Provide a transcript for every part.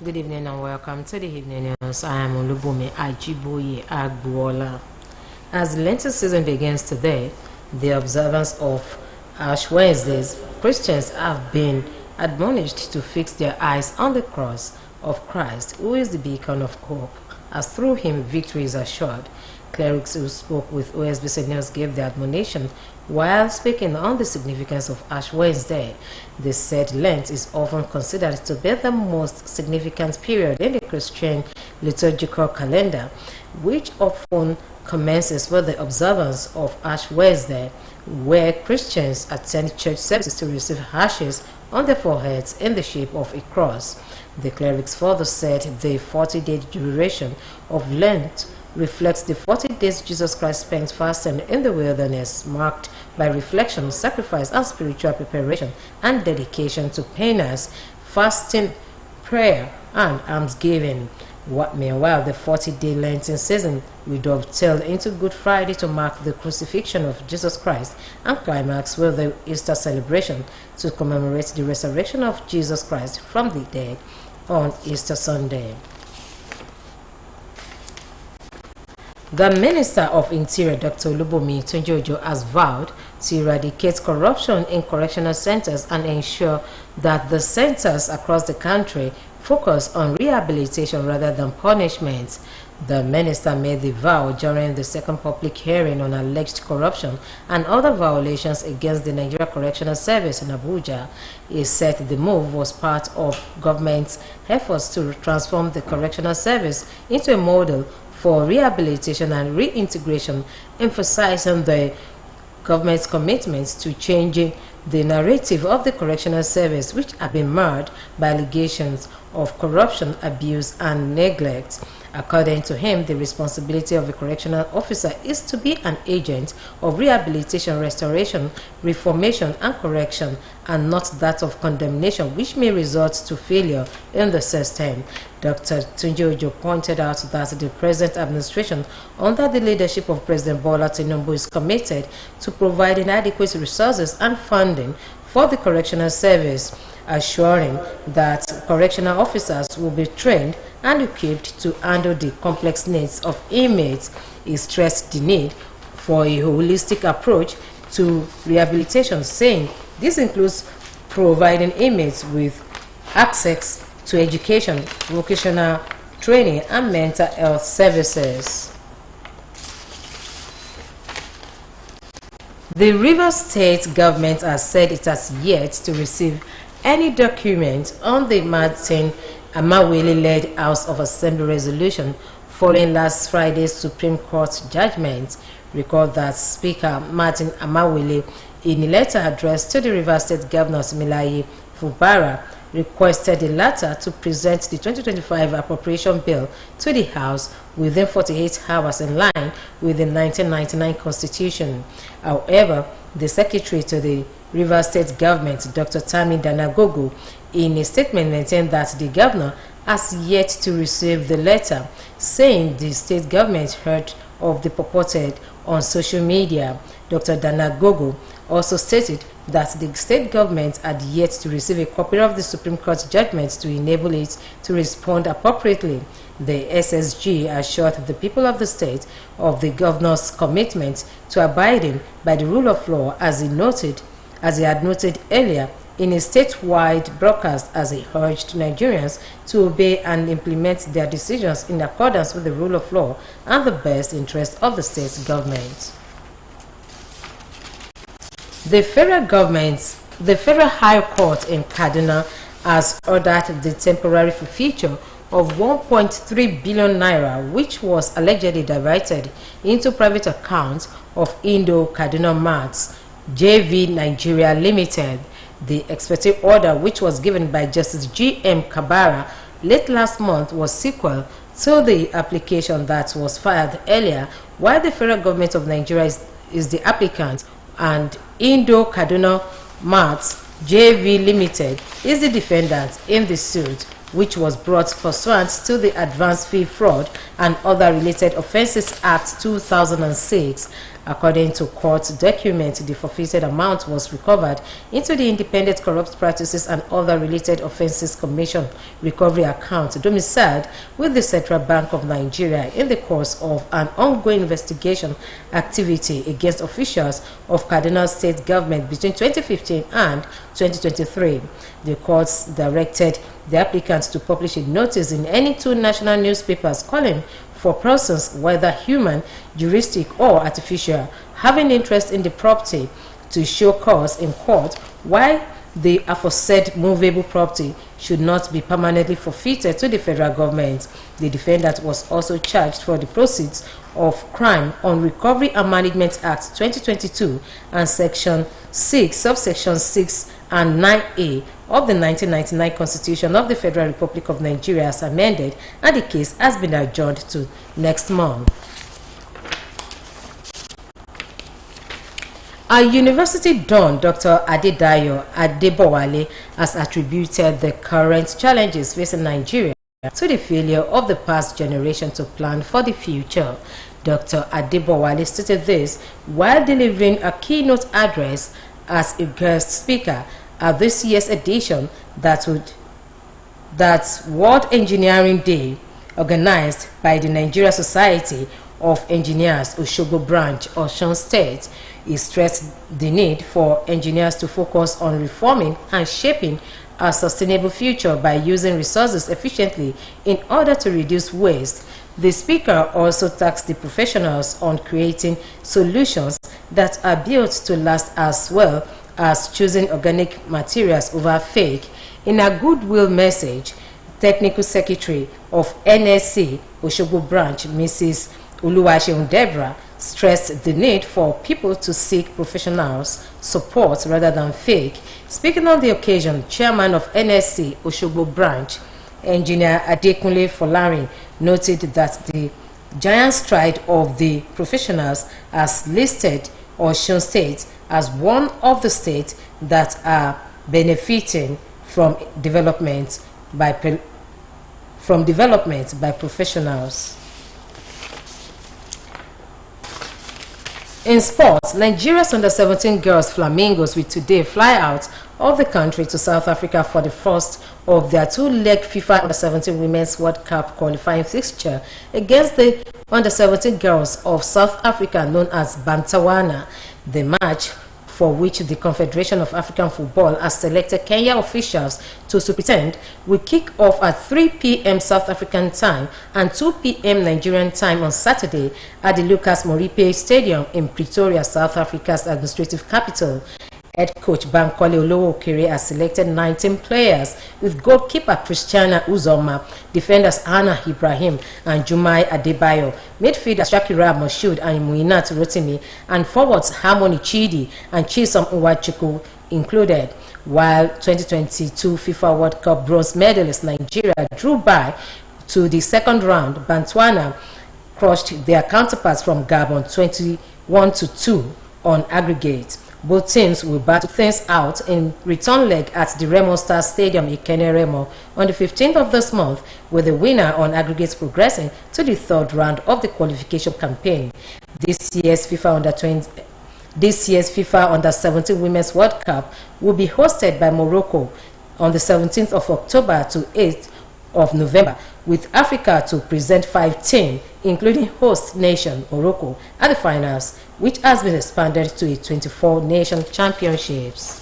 Good evening and welcome to the evening news. I am Olubumi Ajiboye Agbuola. As the Lenten season begins today, the observance of Ash Wednesdays, Christians have been admonished to fix their eyes on the cross of Christ, who is the beacon of hope, as through him victory is assured. Clerics who spoke with Osbc News gave the admonition while speaking on the significance of Ash Wednesday. They said Lent is often considered to be the most significant period in the Christian liturgical calendar, which often commences with the observance of Ash Wednesday, where Christians attend church services to receive ashes on their foreheads in the shape of a cross. The clerics further said the 40-day duration of Lent reflects the 40 days Jesus Christ spent fasting in the wilderness, marked by reflection, sacrifice, and spiritual preparation and dedication to penance, fasting, prayer, and almsgiving. Meanwhile, the 40-day Lenten season will dovetail into Good Friday to mark the crucifixion of Jesus Christ and climax with the Easter celebration to commemorate the resurrection of Jesus Christ from the dead on Easter Sunday. The Minister of Interior, Dr. Olubumi Tunjojo, has vowed to eradicate corruption in correctional centers and ensure that the centers across the country focus on rehabilitation rather than punishment. The minister made the vow during the second public hearing on alleged corruption and other violations against the Nigeria Correctional Service in Abuja. He said the move was part of government's efforts to transform the correctional service into a model for rehabilitation and reintegration, emphasizing the government's commitments to changing the narrative of the correctional service, which have been marred by allegations of corruption, abuse, and neglect. According to him, the responsibility of a correctional officer is to be an agent of rehabilitation, restoration, reformation, and correction, and not that of condemnation, which may result to failure in the system. Dr. Tunjojo pointed out that the present administration, under the leadership of President Bola Tinubu, is committed to providing adequate resources and funding for the correctional service, assuring that correctional officers will be trained and equipped to handle the complex needs of inmates. He stressed the need for a holistic approach to rehabilitation, saying this includes providing inmates with access to education, vocational training, and mental health services. The Rivers State government has said it has yet to receive any document on the Martin Amawele-led House of Assembly resolution following last Friday's Supreme Court judgment. Recall that Speaker Martin Amawele, in a letter addressed to the Rivers State Governor Similaye Fubara, requested the latter to present the 2025 appropriation bill to the House within 48 hours, in line with the 1999 Constitution. However, the Secretary to the Rivers State Government, Dr. Tami Danagogo, in a statement maintained that the governor has yet to receive the letter, saying the state government heard of the purported on social media. Dr. Danagogo also stated that the state government had yet to receive a copy of the Supreme Court judgment to enable it to respond appropriately. The SSG assured the people of the state of the governor's commitment to abiding by the rule of law, as he had noted earlier in a statewide broadcast, as he urged Nigerians to obey and implement their decisions in accordance with the rule of law and the best interest of the state government. The Federal High Court in Kaduna has ordered the temporary forfeiture of 1.3 billion naira, which was allegedly diverted into private accounts of Indo-Kaduna Marts JV Nigeria Limited. The expected order, which was given by Justice G.M. Kabara late last month, was sequel to the application that was filed earlier, while the federal government of Nigeria is the applicant and Indo-Kaduna Marts JV Limited is the defendant in the suit, which was brought pursuant to the Advance Fee Fraud and Other Related Offences Act 2006. According to court documents, the forfeited amount was recovered into the Independent Corrupt Practices and Other Related Offences Commission recovery account domiciled with the Central Bank of Nigeria in the course of an ongoing investigation activity against officials of Kaduna State government between 2015 and 2023. The courts directed the applicants to publish a notice in any 2 national newspapers calling for persons, whether human, juristic or artificial, having interest in the property to show cause in court why the aforesaid movable property should not be permanently forfeited to the federal government. The defendant was also charged for the proceeds of crime on Recovery and Management Act 2022 and Section 6, subsection 6 and 9A of the 1999 Constitution of the Federal Republic of Nigeria as amended, and the case has been adjourned to next month. A university don, Dr. Adedayo Adebowale, has attributed the current challenges facing Nigeria to the failure of the past generation to plan for the future. Dr. Adebowale stated this while delivering a keynote address as a guest speaker at this year's edition that's World Engineering Day, organized by the Nigeria Society of Engineers, Osogbo Branch, Osun State. He stressed the need for engineers to focus on reforming and shaping a sustainable future by using resources efficiently in order to reduce waste. The speaker also tasked the professionals on creating solutions that are built to last, as well as choosing organic materials over fake. In a goodwill message, Technical Secretary of NSC Osogbo Branch, Mrs. Oluwaseun Deborah, stressed the need for people to seek professionals' support rather than fake. Speaking on the occasion, Chairman of NSC Osogbo Branch, Engineer Adekunle Folarin, noted that the giant stride of the professionals has listed Osun State as one of the states that are benefiting from development by professionals. In sports, Nigeria's under-17 girls Flamingos will today fly out of the country to South Africa for the first of their 2-leg FIFA Under-17 Women's World Cup qualifying fixture against the Under-17 girls of South Africa known as Bantawana. The match, for which the Confederation of African Football has selected Kenya officials to superintend, will kick off at 3 p.m. South African time and 2 p.m. Nigerian time on Saturday at the Lucas Moripe Stadium in Pretoria, South Africa's administrative capital. Head coach Bankole Olowokere has selected 19 players, with goalkeeper Christiana Uzoma, defenders Anna Ibrahim and Jumai Adebayo, midfielders Shakira Moshood and Muinat Rotimi, and forwards Harmony Chidi and Chisom Nwachukwu included. While 2022 FIFA World Cup bronze medalist Nigeria drew by to the second round, Botswana crushed their counterparts from Gabon 21-2 on aggregate. Both teams will battle things out in return leg at the Remo Star Stadium in Remo on the 15th of this month, with the winner on aggregates progressing to the third round of the qualification campaign. This year's FIFA Under-17 Women's World Cup will be hosted by Morocco on the 17th of October to 8th of November, with Africa to present 5 teams, including host nation Morocco, at the finals, which has been expanded to a 24-nation championships.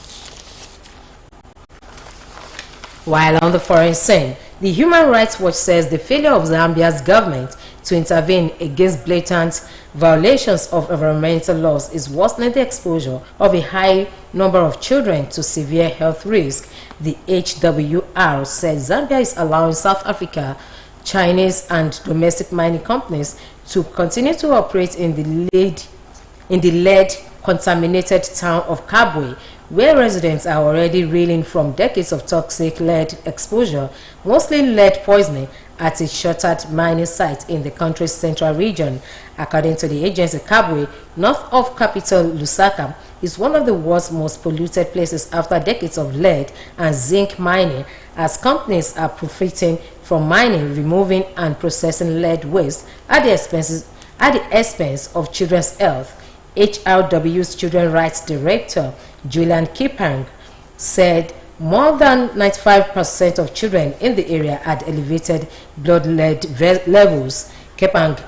While on the foreign scene, the Human Rights Watch says the failure of Zambia's government to intervene against blatant violations of environmental laws is worsening the exposure of a high number of children to severe health risk. The HWR said Zambia is allowing South Africa, Chinese and domestic mining companies to continue to operate in the lead-contaminated town of Kabwe, where residents are already reeling from decades of toxic lead exposure, mostly lead poisoning, at a shuttered mining site in the country's central region. According to the agency, Kabwe, north of capital Lusaka, is one of the world's most polluted places after decades of lead and zinc mining, as companies are profiting from mining, removing and processing lead waste at the expense of children's health. HRW's Children Rights Director, Julian Kipang, said more than 95% of children in the area had elevated blood lead levels. Kipang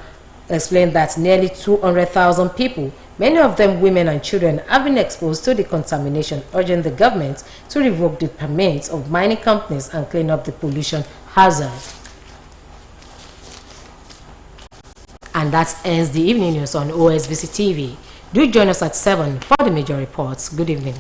explained that nearly 200,000 people, many of them women and children, have been exposed to the contamination, urging the government to revoke the permits of mining companies and clean up the pollution hazard. And that ends the evening news on OSBC TV. Do join us at 7 for the major reports. Good evening.